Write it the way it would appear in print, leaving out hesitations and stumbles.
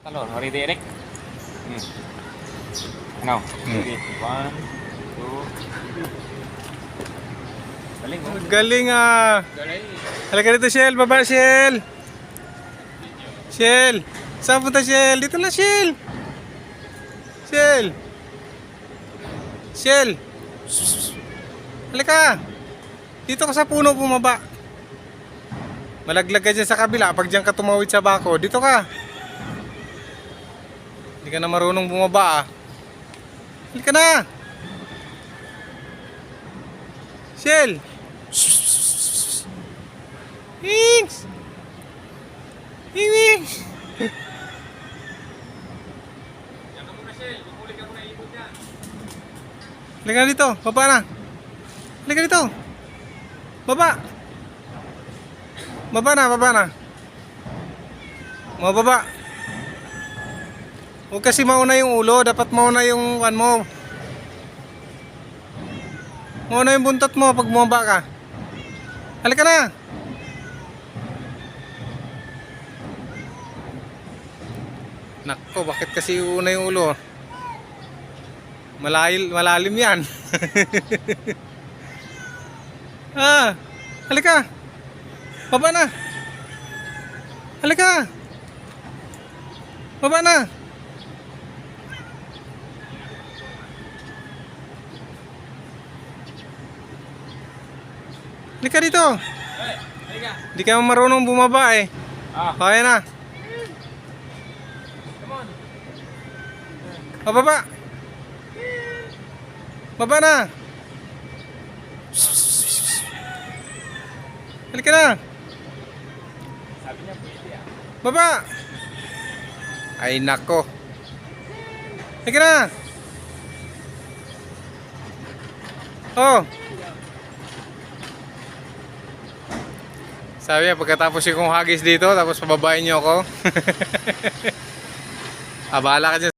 Talon, ready, Eric? Ano? Ready. 1, 2, 3. Galing, oh. Galing Galing. Halika dito, Shell. Baba, Shell. Shell. Saan punta, Shell? Dito na, Shell. Shell. Shell. Halika. Dito ka sa puno bumaba. Malaglag ka dyan sa kabila. Pag dyan ka tumawid sa bako, dito ka. Hindi ka na marunong bumaba, Halika na. Shell. Wings. Wings. Halika na dito. Baba na. Halika dito. Baba. Baba na, baba na. Mababa. Huwag kasi mauna yung ulo. Dapat mauna yung mo. Mauna yung buntot mo pag bumaba ka. Halika na. Nako, bakit kasi una yung ulo? Malalim yan. Halika. Baba na. Halika. Baba na. Halika dito. Halika. Hindi ka marunong bumaba eh. Okay na. Come on. Baba. Baba na. Halika na. Sabi niya, pwede Baba. Ay nako. Halika na. Oh. Sabi niya pagkatapos yung hagis dito tapos pababain niyo ako. Abala ka dyan.